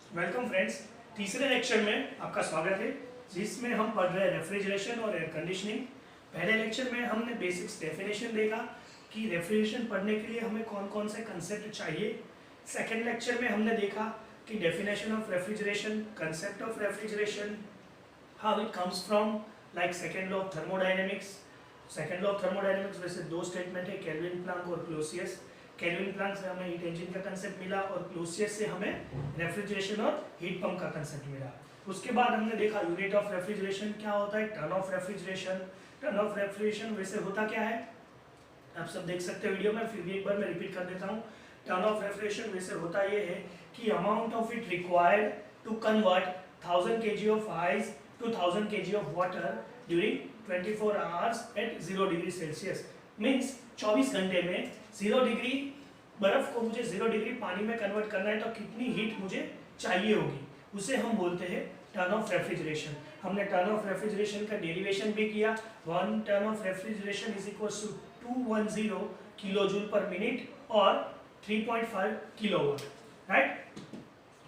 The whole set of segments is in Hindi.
Welcome friends. तीसरे लेक्चर में आपका स्वागत है, जिसमें हम पढ़ रहे हैं रेफ्रिजरेशन और एयर कंडीशनिंग। पहले लेक्चर में हमने बेसिक्स डेफिनेशन देखा कि रेफ्रिजरेशन पढ़ने के लिए हमें कौन कौन से कंसेप्ट चाहिए। सेकेंड लेक्चर में हमने देखा कि definition of refrigeration, concept of refrigeration, how it comes from, like second law of thermodynamics. Second law of thermodynamics वैसे दो स्टेटमेंट है, केल्विन प्लैंक और क्लोसियस। केल्विन प्लैंक से हमें हीट इंजन का कंसेप्ट मिला और क्लोसियस से हमें रेफ्रिजरेशन और हीट पंप का कंसेप्ट मिला। उसके बाद हमने देखा यूनिट ऑफ रेफ्रिजरेशन क्या होता है, turn of refrigeration. Turn of refrigeration वैसे होता क्या है, आप सब देख सकते हैं वीडियो में, फिर भी एक बार मैं रिपीट कर देता हूँ। टर्न ऑफ रेफ्रिजरेशन वैसे होता ये है कि amount of it required to convert 1000 kg of ice to 1000 kg of water during 24 hours at 0 degree Celsius. Means 24 घंटे में 0 डिग्री बर्फ को मुझे 0 डिग्री पानी में कन्वर्ट करना है तो कितनी हीट मुझे चाहिए होगी, उसे हम बोलते हैं टर्न ऑफ रेफ्रिजरेशन। हमने टर्न ऑफ रेफ्रिजरेशन का डेरिवेशन भी किया। 1 ton of refrigeration is equal to 210 kilo joule per minute और 3.5 किलोवाट, राइट।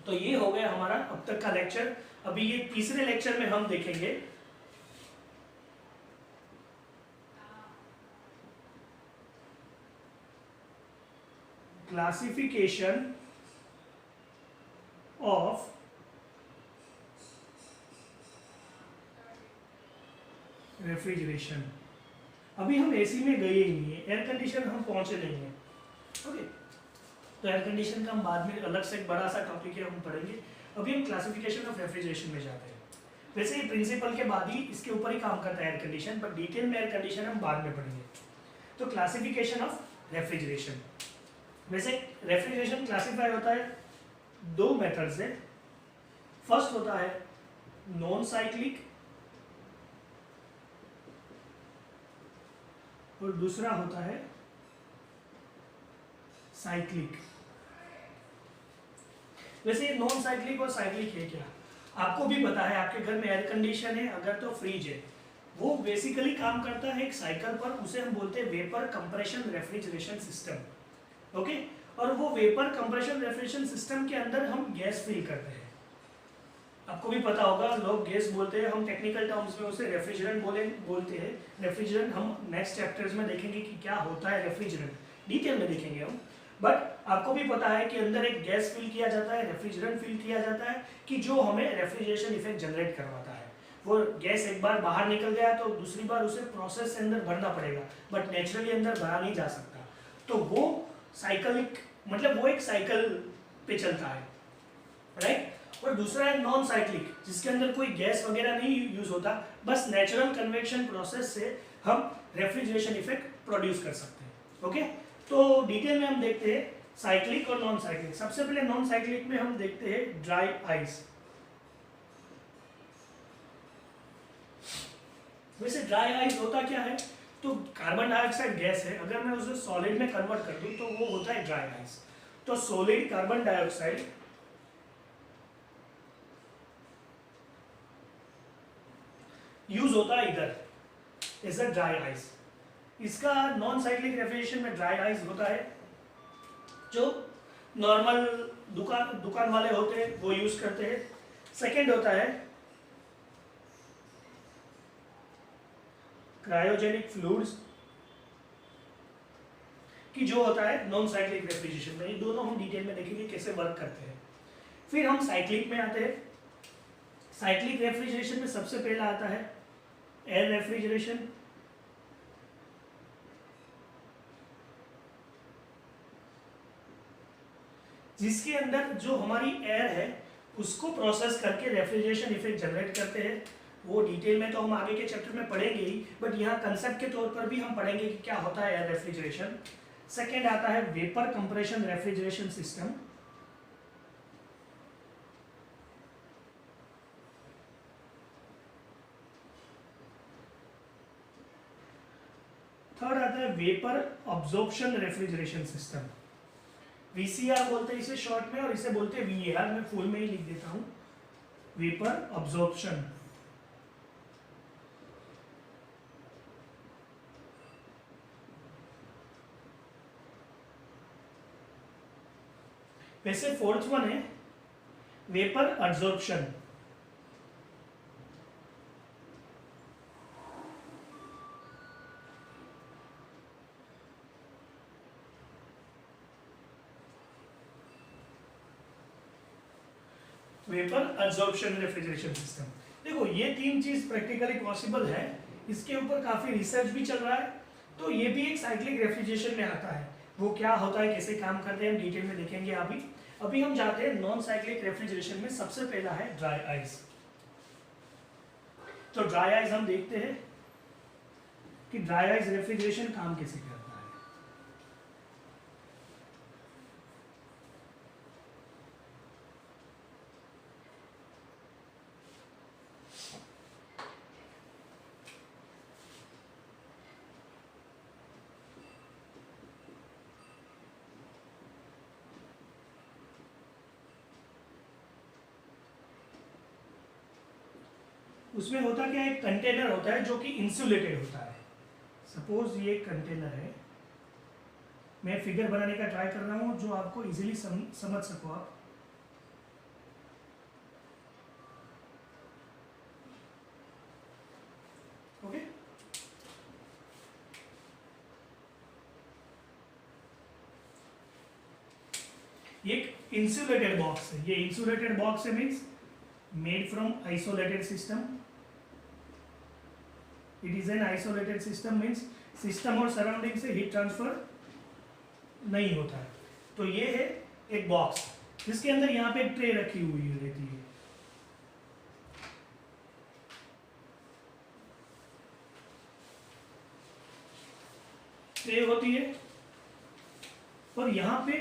तो ये हो गया हमारा अब तक का लेक्चर। अभी ये तीसरे लेक्चर में हम देखेंगे क्लासिफिकेशन ऑफ रेफ्रिजरेशन। अभी हम एसी में गए ही नहीं है, एयर कंडीशन हम पहुंचे नहीं है, ओके। तो एयर कंडीशन का हम बाद में अलग से एक बड़ा सा टॉपिक है, हम पढ़ेंगे। अभी हम क्लासिफिकेशन ऑफ रेफ्रिजरेशन में जाते हैं। वैसे ये प्रिंसिपल के बाद ही इसके ऊपर ही काम करता है एयर कंडीशन, बट डिटेल में एयर कंडीशन हम बाद में पढ़ेंगे। तो क्लासिफिकेशन ऑफ रेफ्रिजरेशन, वैसे रेफ्रिजरेशन क्लासिफाई होता है दो मेथड से। फर्स्ट होता है नॉन साइक्लिक और दूसरा होता है साइक्लिक। वैसे ये नॉन साइक्लिक और साइक्लिक है क्या, आपको भी पता है। आपके घर में एयर कंडीशन है, अगर तो फ्रिज है, वो बेसिकली काम करता है एक साइकिल पर, उसे हम बोलते हैं vapour compression refrigeration system, okay. और वो वेपर कंप्रेशन रेफ्रिजरेशन सिस्टम के अंदर हम गैस फिल करते हैं। आपको भी पता होगा, लोग गैस बोलते हैं, हम टेक्निकल टर्म्स में उसे रेफ्रिजरेंट बोलते हैं। रेफ्रिजरेंट हम नेक्स्ट चैप्टर्स में देखेंगे कि क्या होता है रेफ्रिजरेंट, डिटेल में देखेंगे हम। बट आपको भी पता है कि अंदर एक गैस फिल किया जाता है, रेफ्रिजरेंट फिल किया जाता है, कि जो हमें रेफ्रिजरेशन इफेक्ट जनरेट करवाता है। वो गैस एक बार बाहर निकल गया तो दूसरी बार उसे प्रोसेस से अंदर भरना पड़ेगा, बट नेचुरली अंदर भरा नहीं जा सकता। तो वो साइकिलिक, मतलब वो एक साइकिल पे चलता है, राइट। और दूसरा है नॉन साइक्लिक, जिसके अंदर कोई गैस वगैरह नहीं यूज होता, बस नेचुरल कन्वेक्शन प्रोसेस से हम रेफ्रिजरेशन इफेक्ट प्रोड्यूस कर सकते हैं, ओके। तो डिटेल में हम देखते हैं साइक्लिक और नॉन साइक्लिक। सबसे पहले नॉन साइक्लिक में हम देखते हैं ड्राई आइस। वैसे ड्राई आइस होता क्या है, तो कार्बन डाइऑक्साइड गैस है, अगर मैं उसे सॉलिड में कन्वर्ट कर दूं तो वो होता है ड्राई आइस। तो सॉलिड कार्बन डाइऑक्साइड यूज होता है इधर एज अ ड्राई आइस। इसका नॉन साइक्लिक रेफ्रिजरेशन में ड्राई आइस होता है, जो नॉर्मल दुकान वाले होते हैं वो यूज करते हैं। सेकेंड होता है क्रायोजेनिक फ्लूइड्स, कि जो होता है नॉन साइक्लिक रेफ्रिजरेशन में। ये दोनों हम डिटेल में देखेंगे कैसे वर्क करते हैं। फिर हम साइक्लिक में आते हैं। साइक्लिक रेफ्रिजरेशन में सबसे पहला आता है एयर रेफ्रिजरेशन, जिसके अंदर जो हमारी एयर है उसको प्रोसेस करके रेफ्रिजरेशन इफेक्ट जनरेट करते हैं। वो डिटेल में तो हम आगे के चैप्टर में पढ़ेंगे ही, बट यहाँ कंसेप्ट के तौर पर भी हम पढ़ेंगे कि क्या होता है एयर रेफ्रिजरेशन। सेकेंड आता है vapour compression refrigeration system. Third आता है vapour absorption refrigeration system, VCR बोलते हैं इसे शॉर्ट में, और इसे बोलते हैं VAR। मैं फुल में ही लिख देता हूं, वेपर अब्जॉर्प्शन। वैसे फोर्थ वन है vapour absorption. Vapour absorption refrigeration system. देखो ये तीन चीज प्रैक्टिकली पॉसिबल है, इसके ऊपर काफी रिसर्च भी चल रहा है। तो ये भी एक साइक्लिक रेफ्रिजरेशन में आता है। वो क्या होता है, कैसे काम करते हैं, हम डिटेल में देखेंगे। अभी हम जाते हैं नॉन साइक्लिक रेफ्रिजरेशन में। सबसे पहला है ड्राई आइस। तो ड्राई आइस हम देखते हैं कि ड्राई आइस रेफ्रिजरेशन काम कैसे करता है। उसमें होता क्या है, एक कंटेनर होता है जो कि इंसुलेटेड होता है। सपोज ये कंटेनर है, मैं फिगर बनाने का ट्राई कर रहा हूं जो आपको इजीली समझ सको आप। ओके, ये एक इंसुलेटेड बॉक्स है। ये इंसुलेटेड बॉक्स है means made from isolated system. It is an isolated system means system और सराउंडिंग से हीट ट्रांसफर नहीं होता है। तो ये है एक बॉक्स जिसके अंदर यहाँ पे एक ट्रे रखी हुई रहती है। ट्रे होती है और यहाँ पे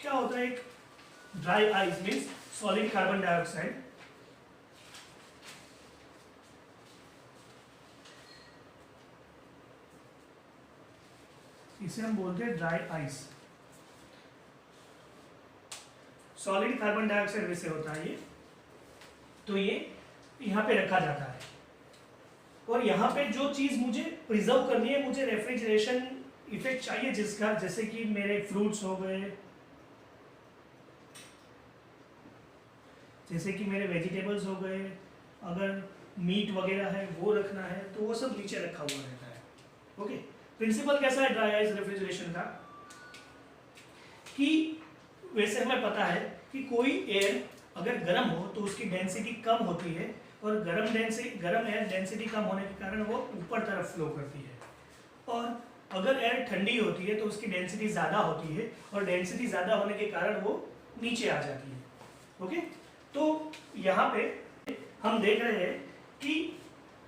क्या होता है, एक dry ice means solid carbon dioxide. इसे हम बोलते हैं dry ice. Solid carbon dioxide वैसे होता है ये। तो ये यहाँ पे रखा जाता है और यहाँ पे जो चीज मुझे प्रिजर्व करनी है, मुझे रेफ्रिजरेशन इफेक्ट चाहिए जिसका, जैसे कि मेरे फ्रूट्स हो गए, जैसे कि मेरे वेजिटेबल्स हो गए, अगर मीट वगैरह है वो रखना है तो वो सब नीचे रखा हुआ रहता है। ओके, प्रिंसिपल कैसा है ड्राई आइस रेफ्रिजरेशन का, कि वैसे हमें पता है कि कोई एयर अगर गर्म हो तो उसकी डेंसिटी कम होती है और गर्म एयर डेंसिटी कम होने के कारण वो ऊपर तरफ फ्लो करती है, और अगर एयर ठंडी होती है तो उसकी डेंसिटी ज़्यादा होती है और डेंसिटी ज़्यादा होने के कारण वो नीचे आ जाती है। ओके, तो यहाँ पे हम देख रहे हैं कि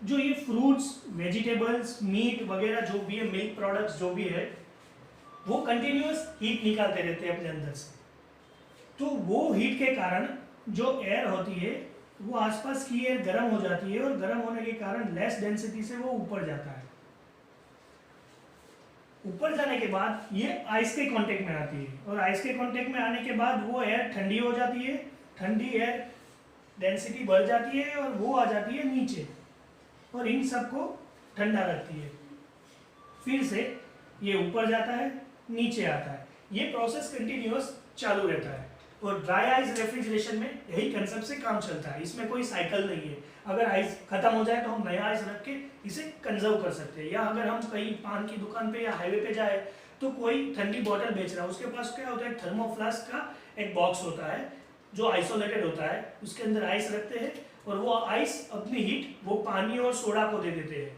जो ये फ्रूट्स, वेजिटेबल्स, मीट वगैरह जो भी है, मिल्क प्रोडक्ट्स जो भी है, वो कंटिन्यूअस हीट निकालते रहते हैं अपने अंदर से। तो वो हीट के कारण जो एयर होती है वो आसपास की एयर गर्म हो जाती है और गर्म होने के कारण लेस डेंसिटी से वो ऊपर जाता है। ऊपर जाने के बाद ये आइस के कांटेक्ट में आती है और आइस के कांटेक्ट में आने के बाद वो एयर ठंडी हो जाती है। ठंडी एयर डेंसिटी बढ़ जाती है और वो आ जाती है नीचे और इन सबको ठंडा रखती है। फिर से ये ऊपर जाता है, नीचे आता है। ये प्रोसेस कंटिन्यूअस चालू रहता है और ड्राई आइस रेफ्रिजरेशन में यही कंसेप्ट से काम चलता है। इसमें कोई साइकिल नहीं है। अगर आइस खत्म हो जाए तो हम नया आइस रख के इसे कंजर्व कर सकते हैं, या अगर हम कहीं पान की दुकान पे या हाईवे पे जाए तो कोई ठंडी बॉटल बेच रहा है, उसके पास क्या होता है, थर्मोफ्लास्क का एक बॉक्स होता है जो आइसोलेटेड होता है, उसके अंदर आइस रखते हैं और वो आइस अपनी हीट वो पानी और सोडा को दे देते हैं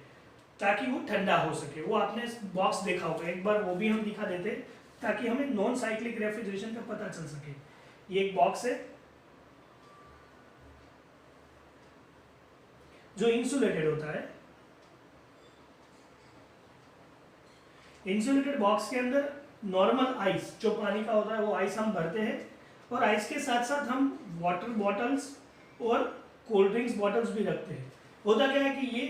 ताकि वो ठंडा हो सके। वो आपने बॉक्स देखा होगा, एक बार वो भी हम दिखा देते हैं ताकि हमें नॉन साइक्लिक रेफ्रिजरेशन का पता चल सके। ये एक बॉक्स है जो इंसुलेटेड होता है। इंसुलेटेड बॉक्स के अंदर नॉर्मल आइस जो पानी का होता है वो आइस हम भरते हैं और आइस के साथ साथ हम वाटर बॉटल्स और कोल्ड ड्रिंक्स बॉटल्स भी रखते हैं। होता क्या है कि ये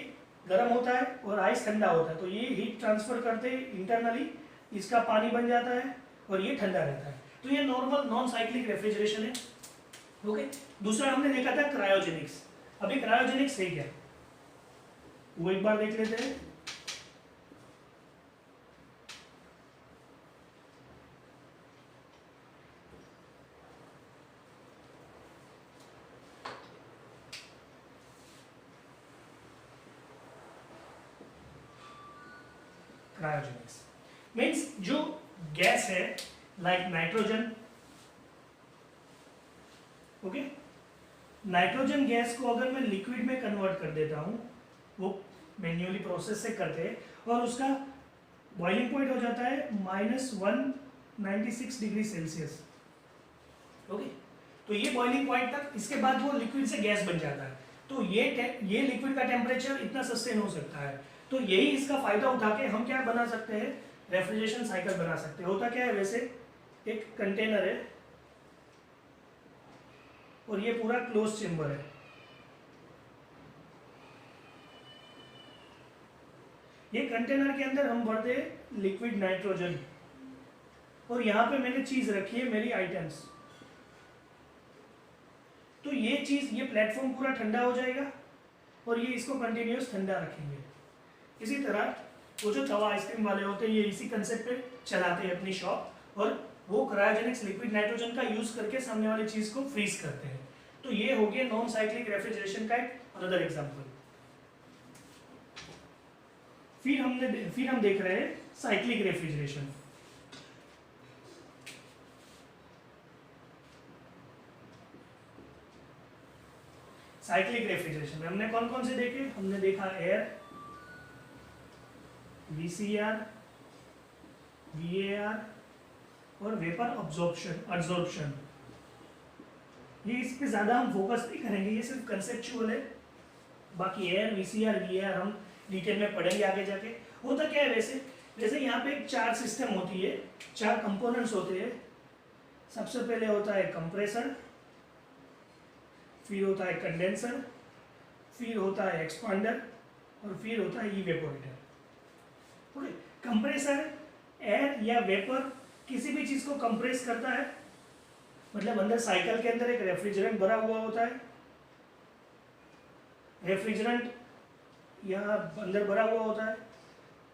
गर्म होता है और आइस ठंडा होता है, तो ये हीट ट्रांसफर करते इंटरनली, इसका पानी बन जाता है और ये ठंडा रहता है। तो ये नॉर्मल नॉन साइक्लिक रेफ्रिजरेशन है। ओके, दूसरा हमने देखा था क्रायोजेनिक्स। अभी क्रायोजेनिक्स है क्या, वो एक बार देख लेते हैं। क्रायोजेनिक्स मीन्स जो गैस है like nitrogen, okay, nitrogen gas को अगर मैं लिक्विड में कन्वर्ट कर देता हूँ, वो मैन्युअली प्रोसेस से करते हैं, और उसका बॉइलिंग पॉइंट हो जाता है -196 डिग्री सेल्सियस, ओके, तो ये बॉइलिंग पॉइंट तक, इसके बाद वो लिक्विड से गैस बन जाता है। तो ये लिक्विड का टेम्परेचर इतना सस्टेन हो सकता है। तो यही इसका फायदा उठा के हम क्या बना सकते हैं, रेफ्रिजरेशन साइकिल बना सकते हैं। होता क्या है, वैसे एक कंटेनर है और ये पूरा क्लोज चेंबर है, ये कंटेनर के अंदर हम भरते लिक्विड नाइट्रोजन, और यहाँ पे मैंने चीज रखी है मेरी आइटम्स। तो ये चीज, ये प्लेटफॉर्म पूरा ठंडा हो जाएगा और ये इसको कंटिन्यूस ठंडा रखेंगे। इसी तरह वो जो तवा आइसक्रीम वाले होते हैं, ये इसी कंसेप्ट पे चलाते हैं अपनी शॉप, और वो क्रायोजेनिक्स लिक्विड नाइट्रोजन का यूज करके सामने वाली चीज को फ्रीज करते हैं। तो ये हो गया नॉन साइक्लिक रेफ्रिजरेशन का एक अनदर एग्जांपल। फिर हम देख रहे हैं साइक्लिक रेफ्रिजरेशन। साइक्लिक रेफ्रिजरेशन में हमने कौन कौन से देखे, हमने देखा एयर, वीसीआर, वीएआर और वेपर अब्जॉर्प्शन। ये इस पे ज्यादा हम फोकस नहीं करेंगे, ये सिर्फ कंसेप्चुअल है। बाकी एयर, वीसीआर, वीएआर हम डिटेल में पढ़ेंगे आगे जाके। होता क्या है, वैसे यहाँ पे एक चार सिस्टम होती है, चार कंपोनेंट्स होते हैं। सबसे पहले होता है कंप्रेसर, फिर होता है कंडेंसर, फिर होता है एक्सपांडर और फिर होता है इवेपोरेटर। ओके, कंप्रेसर एयर या वेपर किसी भी चीज को कंप्रेस करता है, मतलब अंदर साइकिल के अंदर एक रेफ्रिजरेंट भरा हुआ होता है, रेफ्रिजरेंट यहाँ अंदर भरा हुआ होता है।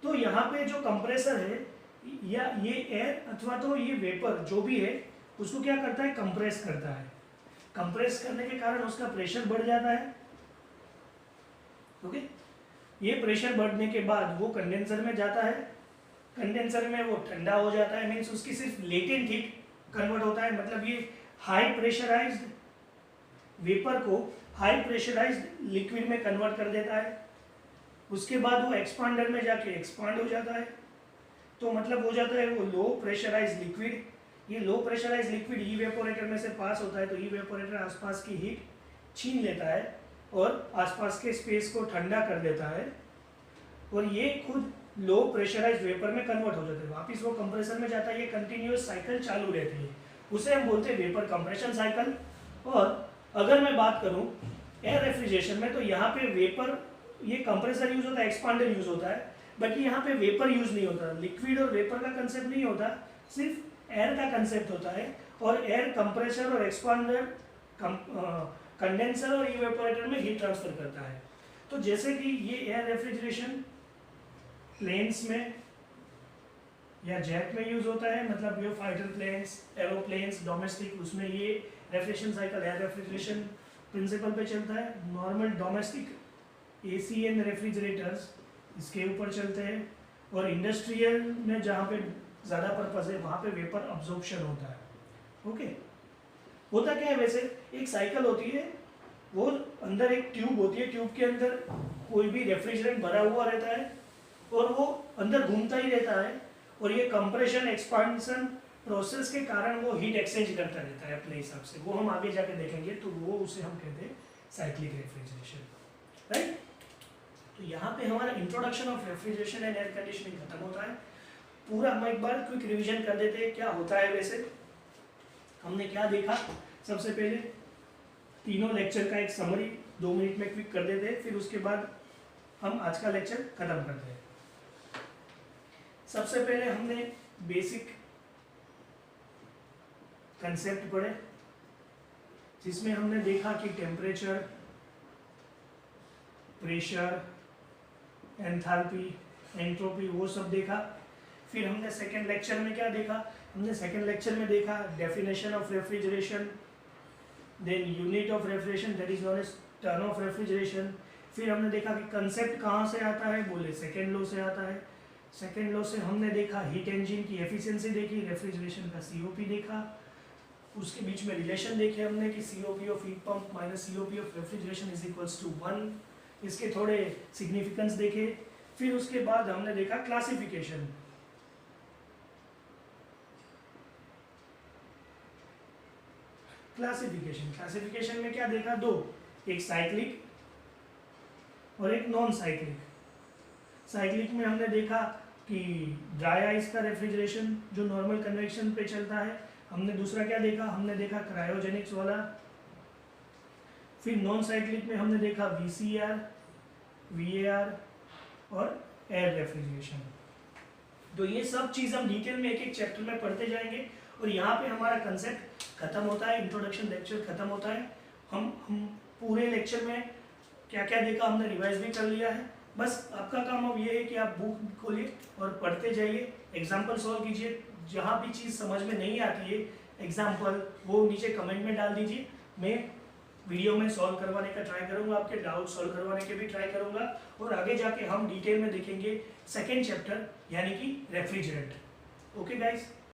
तो यहाँ पे जो कंप्रेसर है, या ये एयर अथवा तो ये वेपर जो भी है, उसको क्या करता है, कंप्रेस करता है। कंप्रेस करने के कारण उसका प्रेशर बढ़ जाता है, ओके। ये प्रेशर बढ़ने के बाद वो कंडेंसर में जाता है, कंडेंसर में वो ठंडा हो जाता है, मीन्स उसकी सिर्फ लेटेंट हीट कन्वर्ट होता है। मतलब ये हाई प्रेशराइज्ड वेपर को हाई प्रेशराइज्ड लिक्विड में कन्वर्ट कर देता है। उसके बाद वो एक्सपांडर में जाके एक्सपांड हो जाता है। तो मतलब हो जाता है वो लो प्रेशराइज्ड लिक्विड। ये लो प्रेशराइज्ड लिक्विड इवेपोरेटर में से पास होता है, तो इवेपोरेटर आसपास की हीट छीन लेता है और आसपास के स्पेस को ठंडा कर देता है, और ये खुद लो प्रेशराइज्ड वेपर में कन्वर्ट हो जाता है। वापस वो कंप्रेसर में जाता है, ये कंटिन्यूअस साइकिल चालू रहती है, उसे हम बोलते हैं वेपर कंप्रेशन साइकिल। और अगर मैं बात करूं एयर रेफ्रिजरेशन में, तो यहाँ पे वेपर, ये कंप्रेसर यूज होता है, एक्सपांडर यूज होता है, बाकी यहाँ पे वेपर यूज नहीं होता। लिक्विड और वेपर का कंसेप्ट नहीं होता, सिर्फ एयर का कंसेप्ट होता है। और एयर कंप्रेसर और एक्सपांडर, कंडेंसर और इवेपोरेटर में हीट ट्रांसफर करता है। तो जैसे कि ये एयर रेफ्रिजरेशन प्लेन्स में या जेट में यूज होता है, मतलब ये फाइटर प्लेन्स, एरोप्लेन्स, डोमेस्टिक, उसमें ये refrigeration cycle air refrigeration principle पे चलता है। नॉर्मल डोमेस्टिक एसीएन रेफ्रिजरेटर्स इसके ऊपर चलते हैं, और इंडस्ट्रियल में जहाँ पे ज़्यादा पर्पज है वहाँ पे वेपर अब्जॉर्प्शन होता है। ओके, होता क्या है, वैसे एक साइकिल होती है, वो अंदर एक ट्यूब होती है, ट्यूब के अंदर कोई भी रेफ्रिजरेंट भरा हुआ रहता है और वो अंदर घूमता ही रहता है, और ये कंप्रेशन एक्सपांशन प्रोसेस के कारण वो हीट एक्सचेंज करता रहता है अपने हिसाब से। वो हम आगे जाके देखेंगे, तो वो उसे हम कहते हैं साइक्लिक रेफ्रिजरेशन, राइट। तो यहाँ पे हमारा introduction of refrigeration and air conditioning खत्म होता है। पूरा हम एक बार क्विक रिवीजन कर देते हैं क्या होता है। वैसे हमने क्या देखा, सबसे पहले तीनों लेक्चर का एक समरी 2 मिनट में क्विक कर देते हैं, फिर उसके बाद हम आज का लेक्चर खत्म करते हैं। सबसे पहले हमने बेसिक कंसेप्ट पढ़े, जिसमें हमने देखा कि टेम्परेचर, प्रेशर, एंथैल्पी, एंट्रोपी, वो सब देखा। फिर हमने सेकेंड लेक्चर में क्या देखा, हमने सेकेंड लेक्चर में देखा definition of refrigeration, then unit of refrigeration that is known as ton of refrigeration. फिर हमने देखा कि कंसेप्ट कहाँ से आता है, बोले सेकेंड लॉ से आता है। सेकेंड लॉ से हमने देखा हीट इंजन की एफिशिएंसी देखी, रेफ्रिजरेशन का सीओपी देखा, उसके बीच में रिलेशन देखे हमने कि COP of heat pump minus COP of refrigeration is equals to 1। इसके थोड़े सिग्निफिकेंस देखे। फिर उसके बाद हमने देखा क्लासिफिकेशन। क्लासिफिकेशन में क्या देखा? दो, एक साइक्लिक और एक नॉन साइक्लिक। साइक्लिक में हमने देखा कि ड्राई आइस का रेफ्रिजरेशन जो नॉर्मल कन्वेक्शन पे चलता है। हमने दूसरा क्या देखा? हमने देखा क्रायोजेनिक्स वाला। फिर नॉन साइक्लिक में हमने देखा VCR, VAR और एयर रेफ्रिजरेशन। तो ये सब चीज़ हम डिटेल में एक एक चैप्टर में पढ़ते जाएंगे और यहाँ पे हमारा कंसेप्ट खत्म होता है, इंट्रोडक्शन लेक्चर खत्म होता है। हम पूरे लेक्चर में क्या क्या देखा हमने रिवाइज भी कर लिया है। बस आपका काम अब ये है कि आप बुक खोलिए और पढ़ते जाइए, एग्जाम्पल सॉल्व कीजिए। जहाँ भी चीज़ समझ में नहीं आती है एग्जाम्पल वो नीचे कमेंट में डाल दीजिए, मैं वीडियो में सॉल्व करवाने का ट्राई करूँगा, आपके डाउट सॉल्व करवाने के भी ट्राई करूँगा। और आगे जाके हम डिटेल में देखेंगे सेकेंड चैप्टर यानी कि रेफ्रिजरेंट। Okay guys.